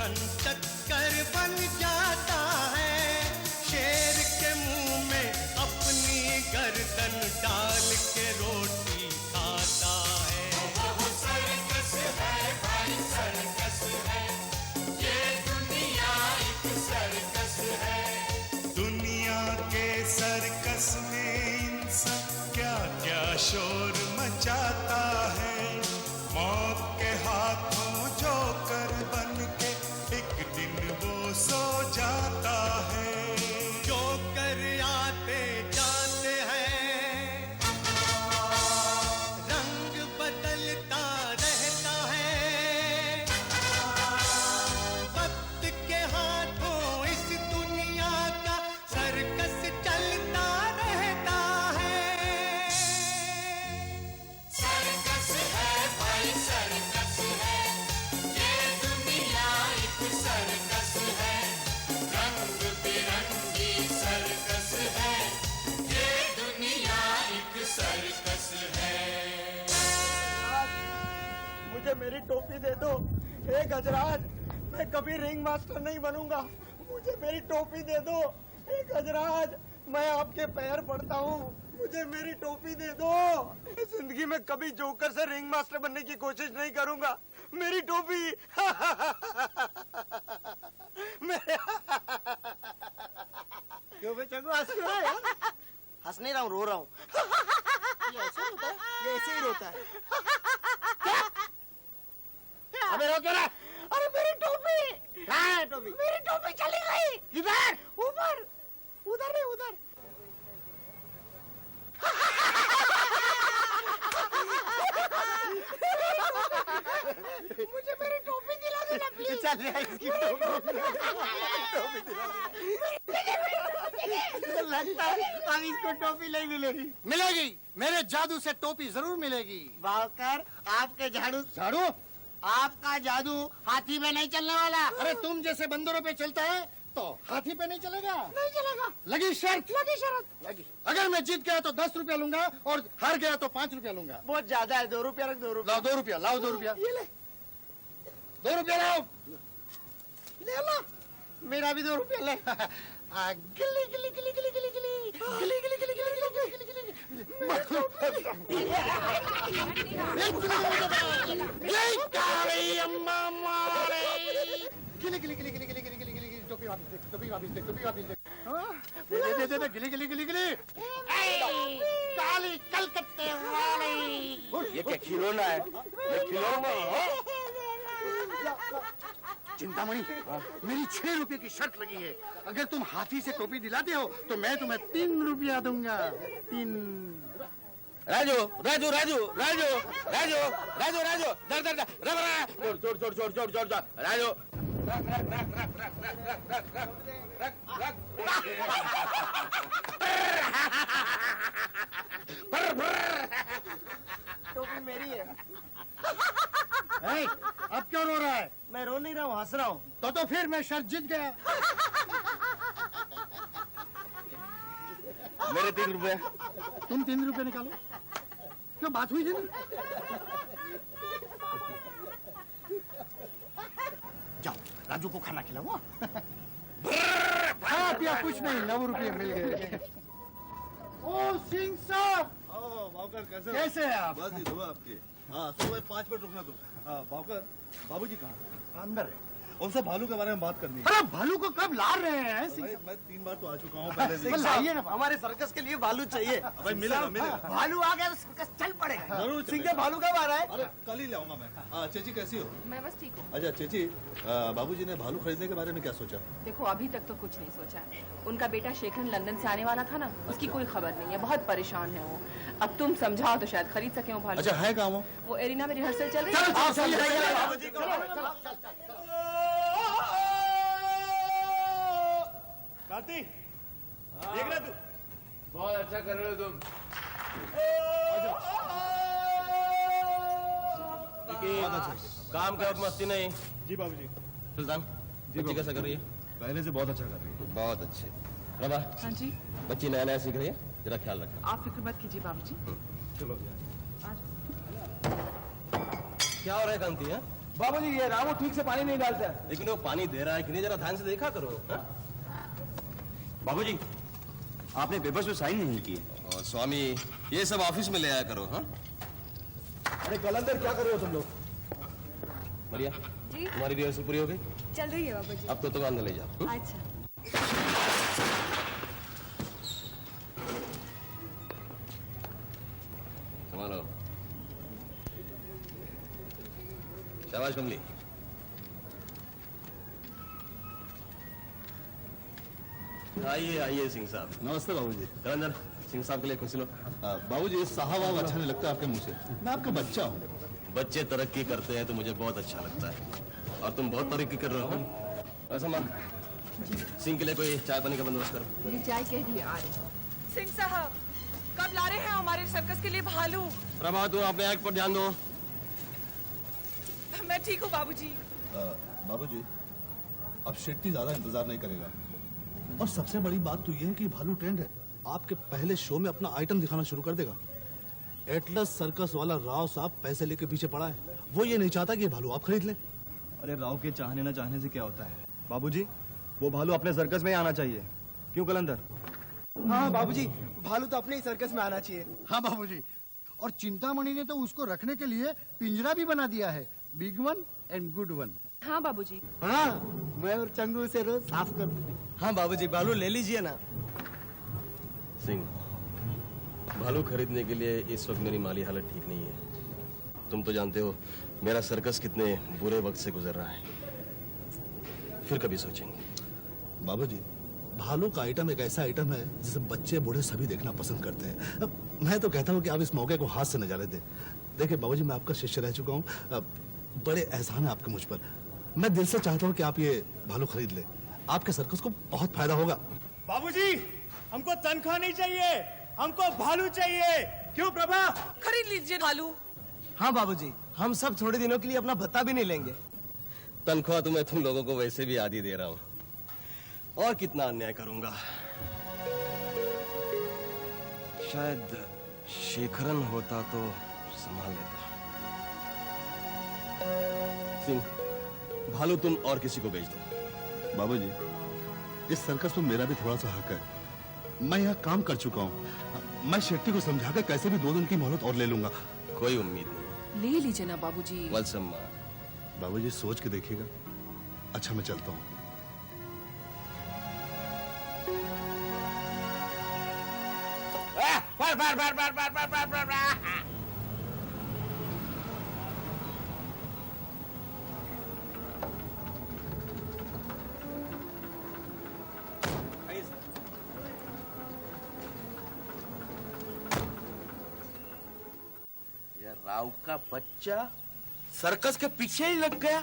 सन टक्कर बन जाता है, शेर के मुंह में अपनी गर्दन डाल के रोटी खाता है। वो सर्कस है भाई, सर्कस है, ये दुनिया एक सर्कस है। दुनिया के सर्कस में इंसान क्या क्या शोर मचाता है, मौत के हाथों जोकर बन के एक दिन वो सो जाता है। जोकर आते जाते हैं, रंग बदलता रहता है, वक्त के हाथों इस दुनिया का सर्कस चलता रहता है। सर्कस है भाई, सर्कस है, ये दुनिया एक सर्कस है। रंग बिरंगी सर्कस है, ये दुनिया एक सर्कस है। मुझे मेरी टोपी दे दो। हे गजराज, मैं कभी रिंग मास्टर नहीं बनूंगा, मुझे मेरी टोपी दे दो। हे गजराज, मैं आपके पैर पड़ता हूँ, मुझे मेरी टोपी दे दो। जिंदगी में कभी जोकर से रिंग मास्टर बनने की कोशिश नहीं करूंगा। मेरी टोपी क्यों बे चंगू हंस रहा है? हंस नहीं रहा हूँ, रो रहा हूँ। ये ऐसे होता है? ये ऐसे ही रोता है। अबे रो क्या रहा? अरे मेरी टोपी कहाँ है? टोपी मेरी टोपी चली गई। किधर? ऊपर, उधर नहीं, उधर। मुझे मेरी टोपी दिला देना प्लीज। चल इसकी टोपी दिला दे। लगता है अब इसको टोपी नहीं मिलेगी। मिलेगी, मेरे जादू से टोपी जरूर मिलेगी। बावकर, आपके झाड़ू झाड़ू? आपका जादू हाथी में नहीं चलने वाला। अरे तुम जैसे बंदरों पे चलता है तो हाथी पे नहीं चलेगा। नहीं चलेगा। लगी शर्त? लगी शरत। लगी। अगर मैं जीत गया तो 10 रुपया लूंगा और हार गया तो 5 रुपया लूंगा। बहुत ज्यादा है, 2 रुपया रख। 2 रुपया लाओ 2 रुपया, लाओ 2 रुपया। ये ले, 2 रुपया लाओ। ले लो। मेरा भी 2 रुपया ले। गिली गिली गिली गिली गिली गिली गिली गिली गिली गिली गिली गिली टोपी वापिस दे, टोपी वापिस दे, टोपी वापिस दे। दे गिली गिली गिली गिली। काली कलकत्ते वाली। ये क्या खिलौना है? ये खिलौना है? चिंतामणि, मेरी 6 रुपए की शर्त लगी है। अगर तुम हाथी से टोपी दिलाते हो तो मैं तुम्हें 3 रुपया दूंगा। 3। राजू राजू राजू राजू राजू राजू राजू दर दर दर जोड़ जोड़ जोड़ जोड़ जोड़ जोड़ जोड़ राजू रख रख रख रख रख रख रख रख रख टोपी मेरी है। अब क्यों रो रहा है? मैं रो नहीं रहा हूँ, हंस रहा हूँ। तो फिर मैं शर्त जीत गया। मेरे 3 रुपए। तुम 3 रुपए निकालो। क्यों, बात हुई थी ना? जाओ राजू को खाना खिलाओ। हाँ पिया कुछ नहीं, 9 रुपये मिल गए। ओ सिंह साहब, कैसे हैं आप? बस दुआ आपकी। हाँ सुबह 5 मिनट रुकना तुम। हाँ बावकर, बाबूजी कहाँ? अंदर है। उनसे भालू के बारे में बात करनी है। अरे भालू को कब ला रहे हैं? भाई मैं 3 बार तो आ चुका हूँ पहले से। लाइए ना। हमारे सर्कस के लिए भालू चाहिए। भाई मिलेगा मिलेगा। भालू आ गया तो सर्कस चल पड़ेगा। जरूर सिंह के भालू कब आ रहा है? अरे कल ही ले आऊंगा मैं। हाँ चेची कैसी हो? मैं बस ठीक हूँ। अच्छा चेची, बाबूजी ने भालू खरीदने के बारे में क्या सोचा? देखो अभी तक तो कुछ नहीं सोचा। उनका बेटा शेखर लंदन से आने वाला था ना, उसकी कोई खबर नहीं है, बहुत परेशान है वो। अब तुम समझाओ तो शायद खरीद सके वो भालू। अच्छा है कहाँ वो? वो एरिना में रिहर्सल चल रही है। बाबूजी को कार्तिक देख रहा तू? बहुत अच्छा कर रहे हो तुम। काम के वक्त मस्ती नहीं। जी बाबूजी। सुल्तान बच्ची कैसा कर रही है? पहले से बहुत अच्छा कर रही है। बहुत अच्छे। रबा हाँ जी, बच्ची नया नया सीख रही है, जरा ख्याल रखना। आप फिक्र मत कीजिए बाबूजी। चलो क्या हो रहा है कांति? है बाबूजी ये रामू ठीक से पानी नहीं डालता है। लेकिन वो पानी दे रहा है कि नहीं जरा ध्यान से देखा करो। बाबूजी आपने पेपर्स पे साइन नहीं किए। और स्वामी ये सब ऑफिस में ले आया करो। हाँ अरे कलंदर क्या कर रहे हो तुम लोग? मरिया जी तुम्हारी रिहर्सल पूरी हो गई? चल रही है बाबा जी। अब तो अंदर ले जाओ। अच्छा संभालो। शाबाश कमली। आइए आइए सिंह साहब। नमस्ते बाबूजी। कलंदर सिंह साहब के लिए कुछ लो। बाबूजी साहब आप अच्छा नहीं लगता आपके मुंह से। मैं आपका बच्चा हूँ। बच्चे तरक्की करते हैं तो मुझे बहुत अच्छा लगता है और तुम बहुत तरक्की कर रहे हो। ऐसा मां सिंह के लिए कोई चाय पानी का बंदोबस्त करो। ये चाय कह दी आ रही। सिंह साहब कब ला रहे हैं हमारे सर्कस के लिए भालू? प्रभा तुम अपने एक्ट पर ध्यान दो। मैं ठीक हूँ बाबूजी। बाबूजी अब शेट्टी ज्यादा इंतजार नहीं करेगा और सबसे बड़ी बात तो ये है कि भालू ट्रेंड है। आपके पहले शो में अपना आइटम दिखाना शुरू कर देगा। एटलस सर्कस वाला राव साहब पैसे लेके पीछे पड़ा है। वो ये नहीं चाहता कि ये भालू आप खरीद लें। अरे राव के चाहने ना चाहने से क्या होता है बाबूजी, वो भालू अपने सर्कस में ही आना चाहिए। क्यों कलंदर? हाँ बाबूजी, भालू तो अपने ही सर्कस में आना चाहिए। हाँ बाबूजी, और चिंतामणि ने तो उसको रखने के लिए पिंजरा भी बना दिया है, big one and good one. हाँ बाबूजी। हाँ मैं और चंगू से रोज साफ करते हैं। हाँ बाबूजी, भालू ले लीजिए ना। सिंह भालू खरीदने के लिए इस वक्त मेरी माली हालत ठीक नहीं है। तुम तो जानते हो मेरा सर्कस कितने बुरे वक्त से गुजर रहा है। फिर कभी सोचेंगे। बाबूजी भालू का आइटम एक ऐसा आइटम है जिसे बच्चे बूढ़े सभी देखना पसंद करते हैं। अब मैं तो कहता हूँ कि आप इस मौके को हाथ से न जाने दें। देखिए बाबूजी, मैं आपका शिष्य रह चुका हूँ। बड़े एहसान है आपके मुझ पर। मैं दिल से चाहता हूँ कि आप ये भालू खरीद ले। आपके सर्कस को बहुत फायदा होगा। बाबूजी हमको तनख्वाह नहीं चाहिए, हमको भालू चाहिए। क्यों प्रभा? खरीद लीजिए भालू। हाँ बाबूजी, हम सब थोड़े दिनों के लिए अपना भत्ता भी नहीं लेंगे। तनख्वाह तो मैं तुम लोगों को वैसे भी आधी दे रहा हूँ और कितना अन्याय करूंगा। शायद शेखरन होता तो संभाल लेता। सिंह भालू तुम और किसी को बेच दो। बाबूजी इस सर्कस में मेरा भी थोड़ा सा हक है। मैं यहाँ काम कर चुका हूँ। मैं शेट्टी को समझाकर कैसे भी 2 दिन की मोहलत और ले लूंगा। कोई उम्मीद नहीं। ले लीजिए ना बाबूजी। वत्सम बाबूजी सोच के देखिएगा। अच्छा मैं चलता हूँ। राव का बच्चा सर्कस के पीछे ही लग गया।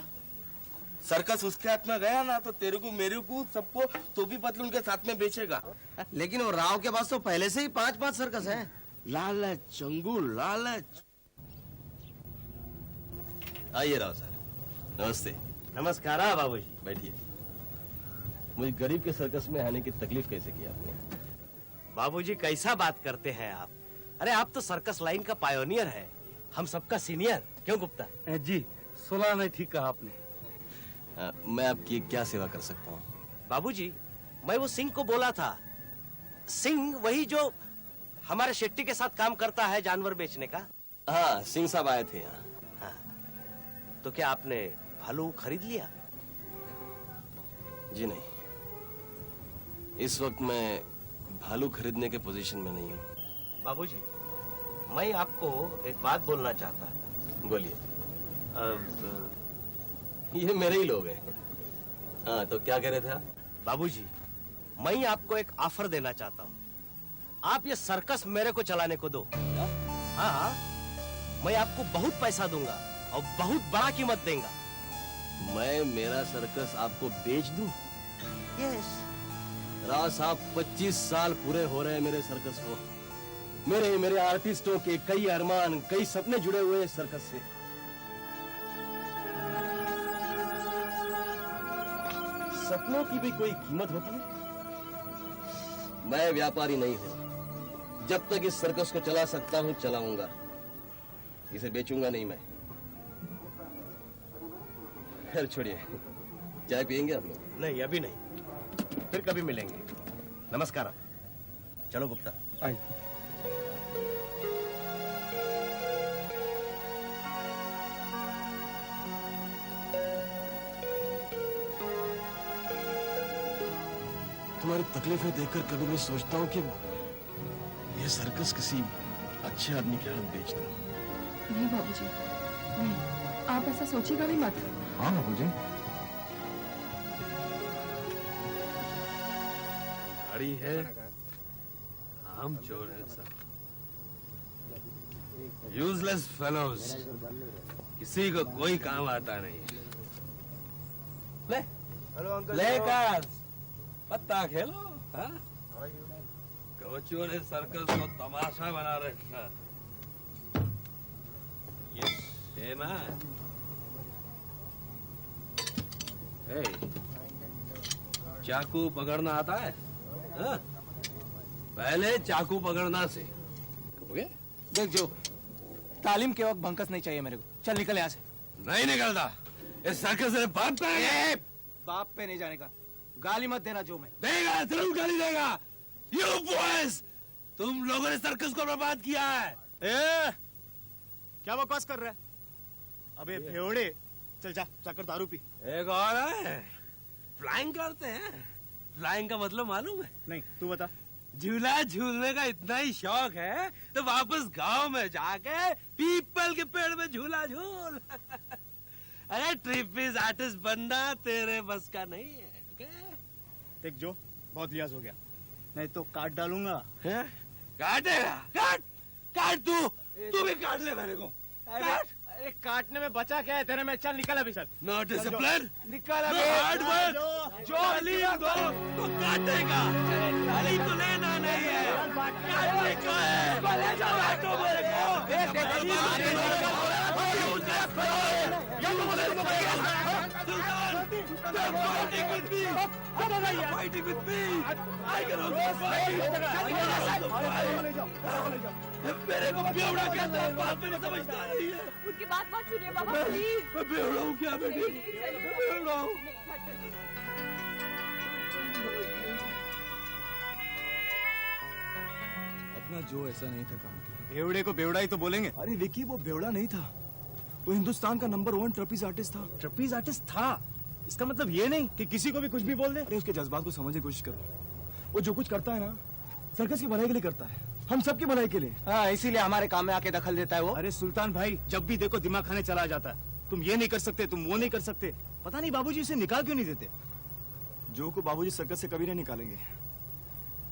सर्कस उसके हाथ में गया ना तो तेरे को मेरे को सबको टोपी पतलून के साथ में बेचेगा। लेकिन वो राव के पास तो पहले से ही 5-5 सर्कस हैं। लालच चंगू लालच। आइए राव साहब। नमस्ते। नमस्कार बाबूजी। बैठिए। मुझे गरीब के सर्कस में आने की तकलीफ कैसे की आपने? बाबूजी कैसा बात करते हैं आप? अरे आप तो सर्कस लाइन का पायोनियर है, हम सबका सीनियर। क्यों गुप्ता? जी 16 नहीं ठीक कहा आपने। मैं आपकी क्या सेवा कर सकता हूँ? बाबूजी मैं वो सिंह को बोला था। सिंह वही जो हमारे शेट्टी के साथ काम करता है जानवर बेचने का। हाँ सिंह साहब आए थे यहाँ। हाँ। तो क्या आपने भालू खरीद लिया? जी नहीं, इस वक्त मैं भालू खरीदने के पोजीशन में नहीं हूँ। बाबूजी मैं आपको एक बात बोलना चाहता हूँ। बोलिए। ये मेरे ही लोग हैं। हाँ तो क्या कह रहे थे आप? बाबूजी मैं आपको एक ऑफर देना चाहता हूँ। आप ये सर्कस मेरे को चलाने को दो। हाँ मैं आपको बहुत पैसा दूंगा और बहुत बड़ा कीमत देंगे। मैं मेरा सर्कस आपको बेच दूं? यस। राव साहब 25 साल पूरे हो रहे हैं मेरे सर्कस को। मेरे आर्टिस्टों के कई अरमान कई सपने जुड़े हुए हैं सर्कस से। सपनों की भी कोई कीमत होती है? मैं व्यापारी नहीं हूं। जब तक इस सर्कस को चला सकता हूं चलाऊंगा, इसे बेचूंगा नहीं मैं। खैर छोड़िए, चाय पियेंगे हम लोग? नहीं अभी नहीं, फिर कभी मिलेंगे। नमस्कार। चलो गुप्ता। तुम्हारी तकलीफें देखकर कभी मैं सोचता हूँ कि ये सर्कस किसी अच्छे आदमी के हाथ बेच दूं। नहीं बाबूजी, नहीं, आप ऐसा सोचिएगा भी मत। हाँ बाबूजी। गाड़ी है, हम चोर है सब। यूजलेस फेलोज, किसी को कोई काम आता नहीं। ले, लेकर पत्ता खेलो। हाँ? कोचों ने सर्कस को तमाशा बना रखा। ये शेमा, चाकू पकड़ना आता है? हाँ? पहले चाकू पकड़ना से। ओके? देख जो, तालीम के वक्त भंकस नहीं चाहिए मेरे को। चल निकल यहाँ से। नहीं निकलता। इस सर्कस से बाप पे है। बाप पे नहीं जाने का। गाली मत देना जो। मैं देगा, जरूर गाली देगा। You boys, तुम लोगों ने सर्कस को बर्बाद किया है। क्या बकवास कर रहा है? अबे भेड़े, चल जा, जाकर दारू पी। एक और है, फ्लाइंग करते हैं। फ्लाइंग का मतलब मालूम है? नहीं, तू बता। झूला झूलने का इतना ही शौक है तो वापस गांव में जाके पीपल के पेड़ में झूला झूल। अरे ट्रिपीज आर्टिस्ट बनना तेरे बस का नहीं है। देख जो, बहुत लिहाज हो गया, नहीं तो काट डालूंगा। काटेगा? काट तू भी काट ले मेरे को। काट। अरे काटने में बचा क्या है तेरे में? चल निकल अभी। सर नो डिसिप्लिन, निकल नो हार्ड वर्क। जो तालीम दो तो काटेगा, तालीम तो लेना नहीं है, काटने का है। काटो मेरे को। Fighting with me! Fighting with me! I can also fight! मेरे को बेवड़ा कहता है, बात में समझता नहीं है। उनकी बात मत सुनिए बाबा, प्लीज। मैं बेवड़ा हूँ क्या बेटी? मैं बेवड़ा हूँ। अपना जो ऐसा नहीं था काम की। बेवड़े को बेवड़ा ही तो बोलेंगे। अरे विकी, वो बेवड़ा नहीं था, वो हिंदुस्तान का नंबर 1 ट्रपीज आर्टिस्ट था। ट्रपीज आर्टिस्ट था, इसका मतलब ये नहीं कि किसी को भी कुछ भी बोल दे। अरे उसके जज्बात को समझने की कोशिश करो। वो जो कुछ करता है ना, सर्कस की भलाई के लिए करता है, हम सबकी भलाई के लिए। हाँ, इसीलिए हमारे काम में आके दखल देता है वो। अरे सुल्तान भाई, जब भी देखो दिमाग खाने चला जाता है। तुम ये नहीं कर सकते, तुम वो नहीं कर सकते। पता नहीं बाबूजी इसे निकाल क्यों नहीं देते। जो को बाबूजी सर्कस से कभी नहीं निकालेंगे,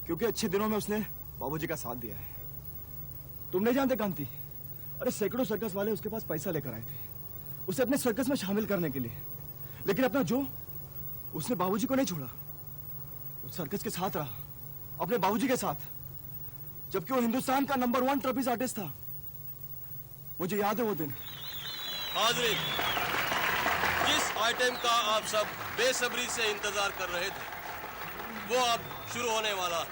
क्योंकि अच्छे दिनों में उसने बाबूजी का साथ दिया है। तुम नहीं जानते कांति, अरे सैकड़ों सर्कस वाले उसके पास पैसा लेकर आए थे उसे अपने सर्कस में शामिल करने के लिए, लेकिन अपना जो, उसने बाबूजी को नहीं छोड़ा। वो सर्कस के साथ रहा, अपने बाबूजी के साथ, जबकि वो हिंदुस्तान का नंबर 1 ट्रपीज आर्टिस्ट था। मुझे याद है वो दिन। हाज़रीन, जिस आइटम का आप सब बेसब्री से इंतजार कर रहे थे, वो अब शुरू होने वाला है।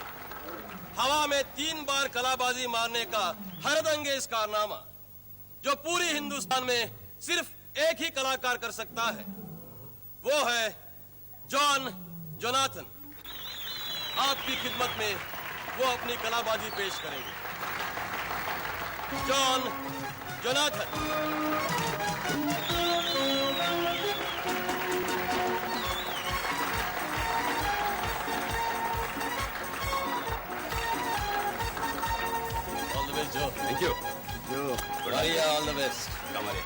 हवा में 3 बार कलाबाजी मारने का हरदंगेज कारनामा, जो पूरी हिंदुस्तान में सिर्फ एक ही कलाकार कर सकता है, वो है जॉन जोनाथन। आपकी खिदमत में वो अपनी कलाबाजी पेश करेंगे। John Jonathan. All the best Joe. Thank you. जो बढ़िया, ऑल द बेस्ट। हमारे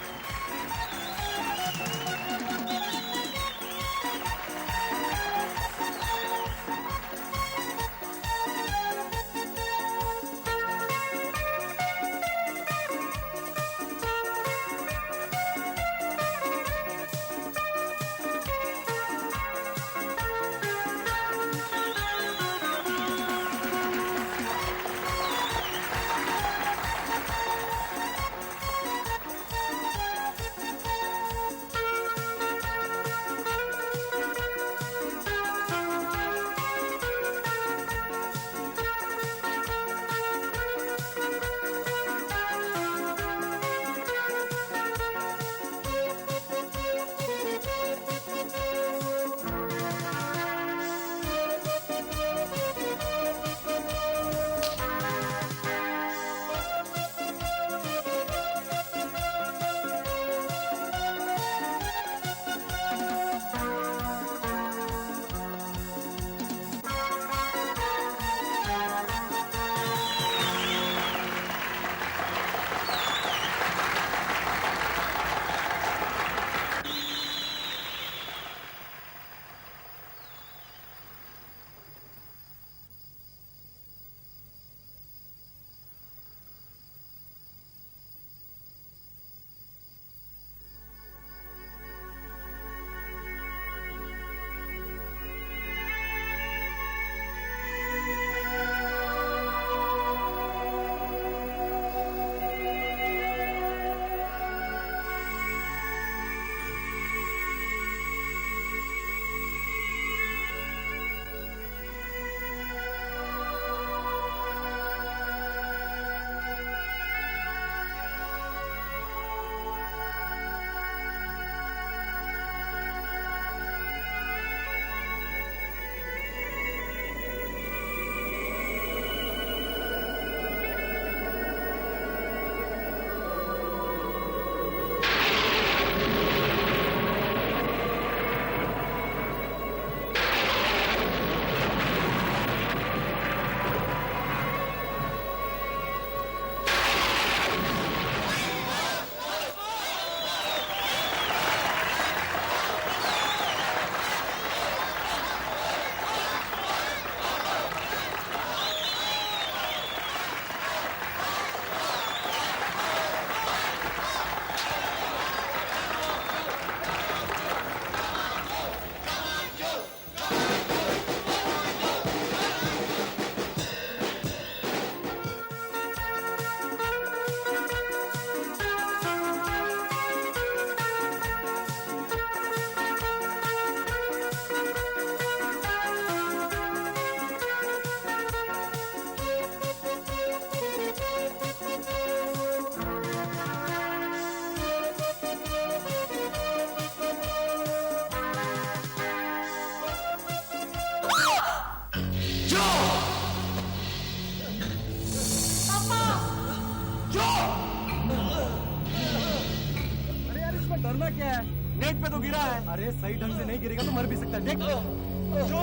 पे तो गिरा है। अरे सही ढंग से नहीं गिरेगा तो मर भी सकता है। देख जो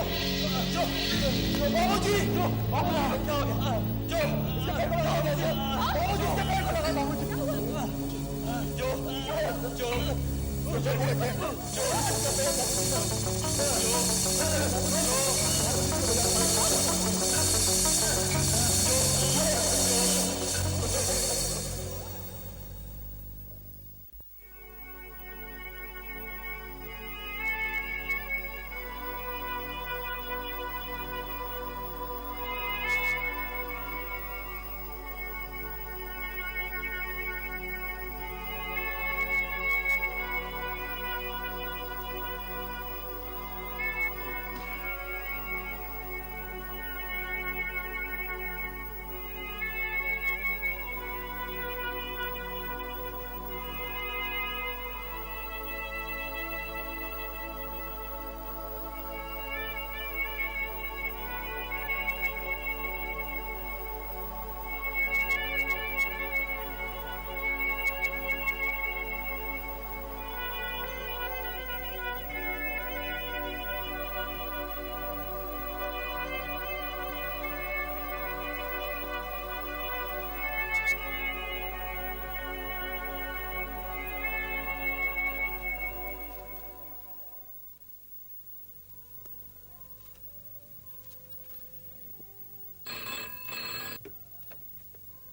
बाबूजी, जो बाबूजी क्या हो गया?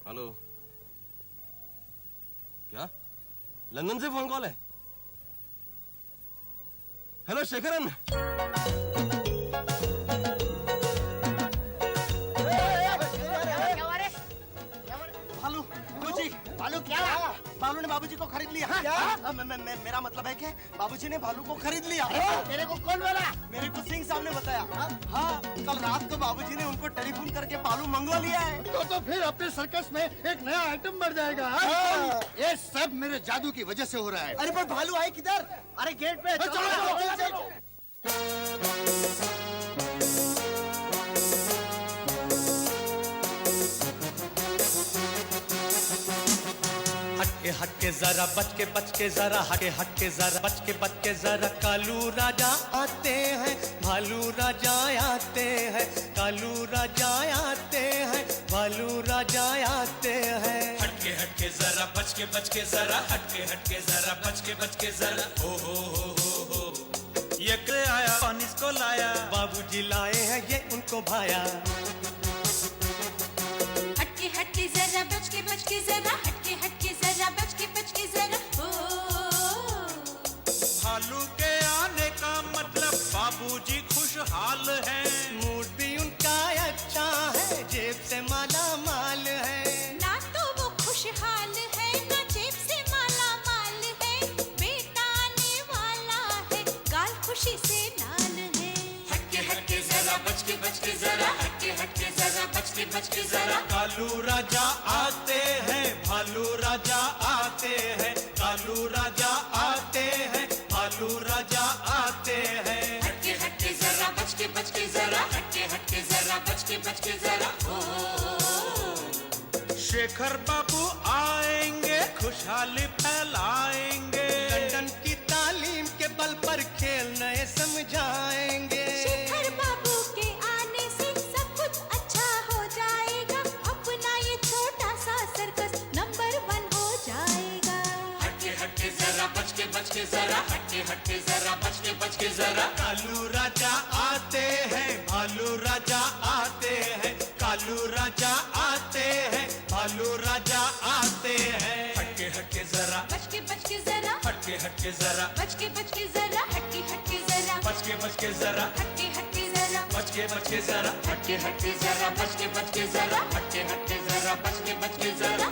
हेलो, क्या लंदन से फोन कॉल है? हेलो शेखरन, भालू क्या? भालू ने बाबूजी को खरीद लिया। मेरा मतलब है कि बाबूजी ने भालू को खरीद लिया। तेरे को कौन बोला? मेरे को सिंह साहब ने बताया। हाँ, कल रात को बाबूजी ने उनको टेलीफोन करके भालू मंगवा लिया है। तो फिर अपने सर्कस में एक नया आइटम बढ़ जाएगा। ये सब मेरे जादू की वजह से हो रहा है। अरे पर भालू है किधर? अरे गेट पे चलो। हटके जरा बच के जरा हटके जरा बच के जरा कालू राजा आते हैं, भालू राजा आते हैं, कालू राजा आते हैं, भालू राजा आते हैं। हटके जरा बच के जरा हटके जरा बच के जरा हो ये के आया पानी को लाया, बाबूजी लाए हैं ये उनको भाया। हटके जरा बच के जरा हटके जरा बच के जरा भालू के आने का मतलब बाबूजी खुशहाल है, मूड भी उनका अच्छा है, जेब से माला माल है। ना तो वो खुशहाल है ना जेब से माला माल है, बेटा आने वाला है गाल खुशी से लाल है। हटके जरा बच के जरा हटके जरा बच के जरा कालू राजा आते हैं, भालू राजा आते हैं, कालू राजा आते हैं, भालू राजा आते हैं। हटके जरा बच के जरा हटके जरा बच के जरा शेखर बाबू आएंगे, खुशहाली फैलाएंगे, लंदन की तालीम के बल पर खेल नए समझाएंगे। शेखर बाबू के आने से सब कुछ अच्छा हो जाएगा, अपना ये छोटा सा सर्कस नंबर 1 हो जाएगा। हटके जरा बच के जरा हटके जरा बच के जरा कालू राजा आते हैं, भालू राजा आते हैं, कालू राजा आते हैं, भालू राजा आते हैं। हटके जरा बच के जरा हटके जरा बच के जरा हटके जरा बच के जरा हटके जरा बच के जरा हटके जरा बच के जरा हटके जरा बच के जरा